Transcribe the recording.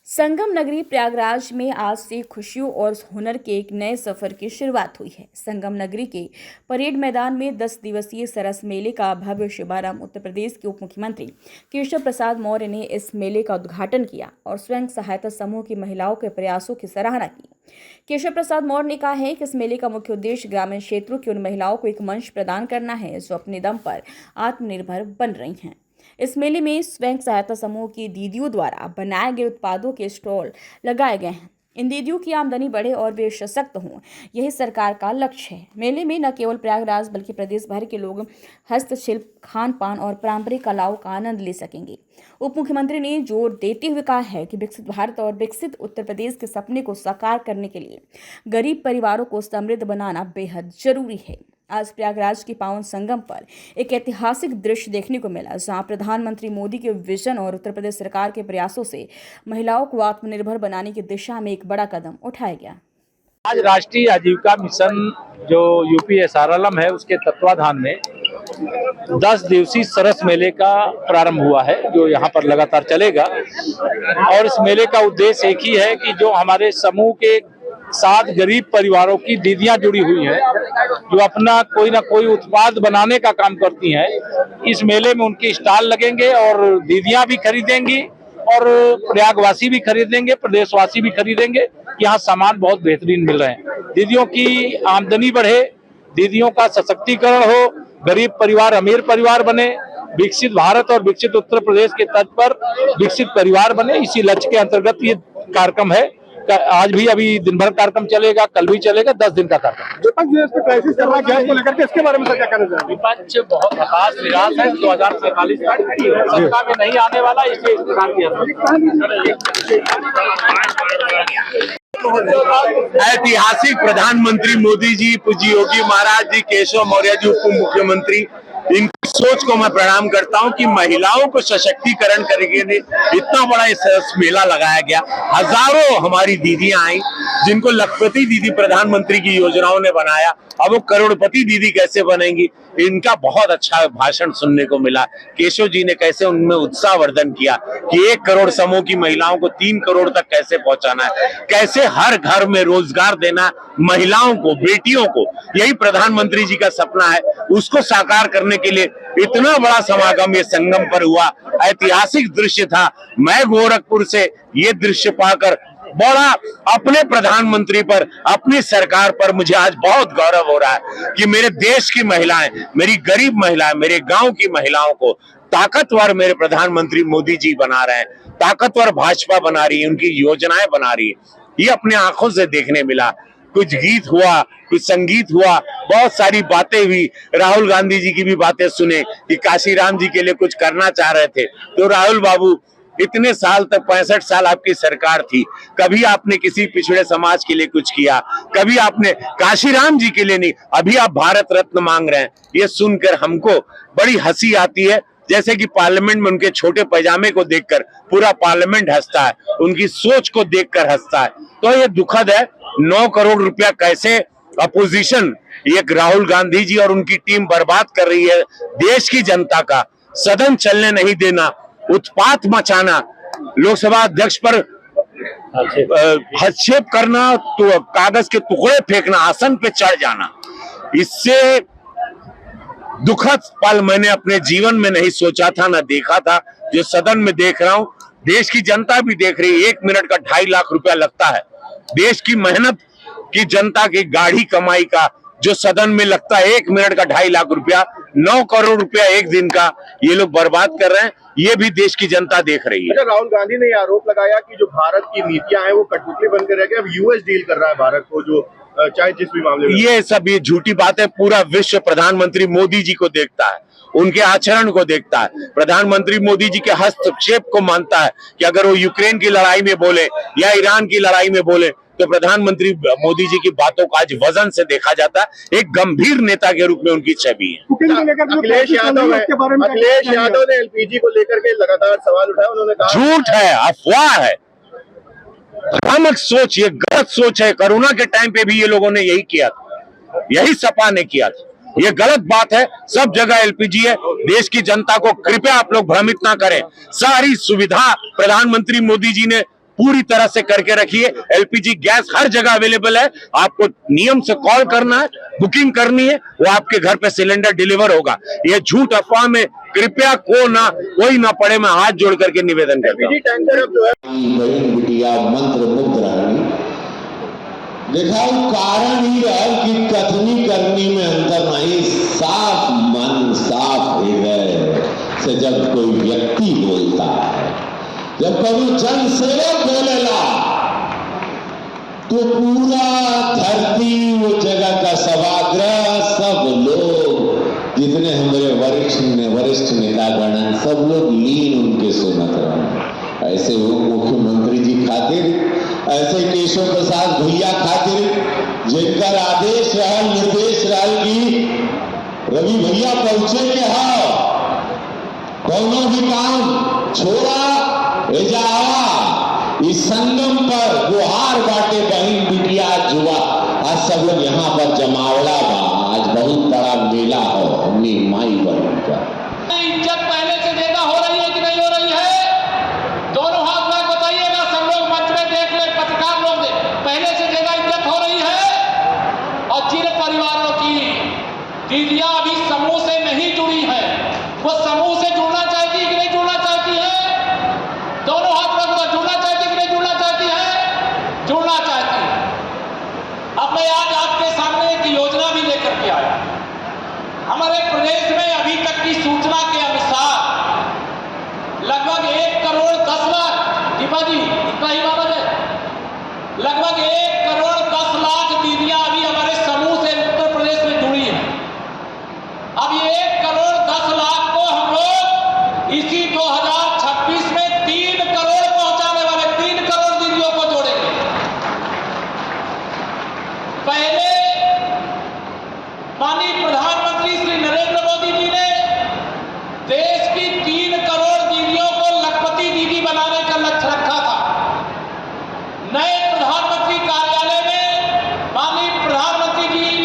संगम नगरी प्रयागराज में आज से खुशियों और हुनर के एक नए सफर की शुरुआत हुई है। संगम नगरी के परेड मैदान में 10 दिवसीय सरस मेले का भव्य शुभारंभ उत्तर प्रदेश के उप मुख्यमंत्री केशव प्रसाद मौर्य ने इस मेले का उद्घाटन किया और स्वयं सहायता समूह की महिलाओं के प्रयासों की सराहना की। केशव प्रसाद मौर्य ने कहा है कि इस मेले का मुख्य उद्देश्य ग्रामीण क्षेत्रों की उन महिलाओं को एक मंच प्रदान करना है जो अपने दम पर आत्मनिर्भर बन रही हैं। इस मेले में स्वयं सहायता समूह की दीदियों द्वारा बनाए गए उत्पादों के स्टॉल लगाए गए हैं। इन दीदियों की आमदनी बढ़े और वे सशक्त हों, यही सरकार का लक्ष्य है। मेले में न केवल प्रयागराज बल्कि प्रदेश भर के लोग हस्तशिल्प, खान पान और पारंपरिक कलाओं का आनंद ले सकेंगे। उप मुख्यमंत्री ने जोर देते हुए कहा है कि विकसित भारत और विकसित उत्तर प्रदेश के सपने को साकार करने के लिए गरीब परिवारों को समृद्ध बनाना बेहद जरूरी है। आज प्रयागराज के पावन संगम पर एक ऐतिहासिक दृश्य देखने को मिला, जहां प्रधानमंत्री मोदी के विजन और उत्तर प्रदेश सरकार के प्रयासों से महिलाओं को आत्मनिर्भर बनाने की दिशा में एक बड़ा कदम उठाया गया। आज राष्ट्रीय आजीविका मिशन जो यूपी SRLM है, उसके तत्वाधान में 10 दिवसीय सरस मेले का प्रारंभ हुआ है, जो यहाँ पर लगातार चलेगा। और इस मेले का उद्देश्य एक ही है कि जो हमारे समूह के 7 गरीब परिवारों की दीदियां जुड़ी हुई हैं, जो अपना कोई ना कोई उत्पाद बनाने का काम करती हैं, इस मेले में उनके स्टॉल लगेंगे और दीदियां भी खरीदेंगी और प्रयागवासी भी खरीदेंगे, प्रदेशवासी भी खरीदेंगे। यहाँ सामान बहुत बेहतरीन मिल रहे हैं। दीदियों की आमदनी बढ़े, दीदियों का सशक्तिकरण हो, गरीब परिवार अमीर परिवार बने, विकसित भारत और विकसित उत्तर प्रदेश के तर्ज पर विकसित परिवार बने, इसी लक्ष्य के अंतर्गत ये कार्यक्रम है। आज भी अभी दिन भर कार्यक्रम चलेगा, कल भी चलेगा, 10 दिन का कार्यक्रम। विपक्ष जो इस पर क्राइसिस कर रहा है गैस को लेकर के, इसके बारे में क्या कहना चाहेंगे? विपक्ष बहुत हताश निराश है। 2047 तक सत्ता में नहीं आने वाला, इसलिए इस प्रकार की ऐतिहासिक प्रधानमंत्री मोदी जी, पूज्य योगी महाराज जी, केशव मौर्य जी उप मुख्यमंत्री, इनकी सोच को मैं प्रणाम करता हूं कि महिलाओं को सशक्तिकरण करने के लिए इतना बड़ा इस मेला लगाया गया। हजारों हमारी दीदियां आई, जिनको लखपति दीदी प्रधानमंत्री की योजनाओं ने बनाया, अब वो करोड़पति दीदी कैसे बनेंगी। इनका बहुत अच्छा भाषण सुनने को मिला। केशव जी ने कैसे उनमें उत्साहवर्धन किया कि 1 करोड़ समूह की महिलाओं को 3 करोड़ तक कैसे पहुंचाना है, कैसे हर घर में रोजगार देना महिलाओं को, बेटियों को। यही प्रधानमंत्री जी का सपना है। उसको साकार करने के लिए इतना बड़ा समागम ये संगम पर हुआ, ऐतिहासिक दृश्य था। मैं गोरखपुर से ये दृश्य पाकर बड़ा अपने प्रधानमंत्री पर, अपनी सरकार पर मुझे आज बहुत गौरव हो रहा है कि मेरे देश की महिलाएं, मेरी गरीब महिलाएं, मेरे गांव की महिलाओं को ताकतवर मेरे प्रधानमंत्री मोदी जी बना रहे हैं, ताकतवर भाजपा बना रही है, उनकी योजनाएं बना रही है। ये अपने आंखों से देखने मिला। कुछ गीत हुआ, कुछ संगीत हुआ, बहुत सारी बातें हुई। राहुल गांधी जी की भी बातें सुने कि काशीराम जी के लिए कुछ करना चाह रहे थे। तो राहुल बाबू, इतने साल तक 65 साल आपकी सरकार थी, कभी आपने किसी पिछड़े समाज के लिए कुछ किया? कभी आपने काशीराम जी के लिए नहीं, अभी आप भारत रत्न मांग रहे हैं। ये सुनकर हमको बड़ी हंसी आती है। जैसे कि पार्लियामेंट में उनके छोटे पैजामे को देखकर पूरा पार्लियामेंट हंसता है, उनकी सोच को देखकर हंसता है। तो ये दुखद है। 9 करोड़ रुपया कैसे अपोजिशन, ये राहुल गांधी जी और उनकी टीम बर्बाद कर रही है देश की जनता का। सदन चलने नहीं देना, उत्पात मचाना, लोकसभा अध्यक्ष पर हस्तक्षेप करना, तो कागज के टुकड़े फेंकना, आसन पे चढ़ जाना, इससे दुखद पल मैंने अपने जीवन में नहीं सोचा था, ना देखा था। जो सदन में देख रहा हूं, देश की जनता भी देख रही है। 1 मिनट का 2.5 लाख रुपया लगता है। देश की मेहनत की जनता की गाढ़ी कमाई का जो सदन में लगता है 1 मिनट का 2.5 लाख रुपया, 9 करोड़ रुपया एक दिन का ये लोग बर्बाद कर रहे हैं। ये भी देश की जनता देख रही है। राहुल गांधी ने आरोप लगाया कि जो भारत की नीतियां हैं वो कठपुतली बनकर रह गई, अब यूएस डील कर रहा है भारत को, जो चाहे जिस भी मामले में। ये सब ये झूठी बात है। पूरा विश्व प्रधानमंत्री मोदी जी को देखता है, उनके आचरण को देखता है, प्रधानमंत्री मोदी जी के हस्तक्षेप को मानता है कि अगर वो यूक्रेन की लड़ाई में बोले या ईरान की लड़ाई में बोले तो प्रधानमंत्री मोदी जी की बातों का आज वजन से देखा जाता है। एक गंभीर नेता के रूप में उनकी छवि है। अखिलेश यादव ने एलपीजी को लेकर के लगातार सवाल उठाया। उन्होंने कहा झूठ है, अफवाह है, भ्रामक सोच, ये गलत सोच है। कोरोना के टाइम पे भी ये लोगों ने यही किया था। यही सपा ने किया था। ये गलत बात है। सब जगह एलपीजी है। देश की जनता को कृपया आप लोग भ्रमित ना करें। सारी सुविधा प्रधानमंत्री मोदी जी ने पूरी तरह से करके रखी है। एलपीजी गैस हर जगह अवेलेबल है। आपको नियम से कॉल करना है, बुकिंग करनी है, वो आपके घर पे सिलेंडर डिलीवर होगा। ये झूठ अफवाह में कृपया कोई ना पड़े। मैं हाथ जोड़ करके निवेदन करता हूं। टैंकर अब जो है बहन बिटिया मंत्र मुग्ध रहनी देखा कारण ही रहा कि कथनी करनी में अंतर नहीं। साफ मन साफ हृदय से जब कोई व्यक्ति बोलता है, जब कभी जन सेवक बोलेला तो पूरा धरती वो जगह का सभागृह सब लोग जितने हमारे वरिष्ठ नेतागण सब लोग लीन उनके सुनत रहे। ऐसे वो मुख्यमंत्री जी खातिर, ऐसे केशव प्रसाद भैया खातिर जिनका आदेश रहल निर्देश रहल कि रवि भैया पहुंचे के हाँ कौनो भी काम छोड़ा एजा आवा। इस संगम पर गुहार बाटे बहन बिटिया जुआ आज सब लोग यहाँ पर जमावड़ा बा। आज बहुत बड़ा मेला हो अपनी माई बहन का। इज्जत पहले से ज्यादा हो रही है कि नहीं हो रही है? दोनों हाथ में बताइएगा। सब लोग मंच में देख ले, पत्रकार लोग देख, पहले से ज्यादा इज्जत हो रही है। और जिन परिवारों की दीदियां अभी समूह से नहीं जुड़ी है, वो समूह से जुड़ना चाहती है कि नहीं जुड़ना चाहती है? दोनों हाथ में बताओ, जुड़ना चाहती है कि नहीं जुड़ना चाहती है? जुड़ना चाहती है। अब मैं आज आपके सामने एक योजना भी लेकर के आया। हमारे प्रदेश में अभी तक की सूचना के अनुसार लगभग 1 करोड़ 10 लाख, दीपा जी इतना ही माना जाए, लगभग 1 करोड़ 10 लाख दीदियां अभी हमारे समूह से उत्तर प्रदेश में जुड़ी हैं। अब ये 1 करोड़ 10 लाख को हम लोग इसी 2026 में 3 करोड़ पहुंचाने वाले 3 करोड़ दीदियों को जोड़ेंगे। पहले माननीय प्रधानमंत्री श्री नरेंद्र मोदी जी ने देश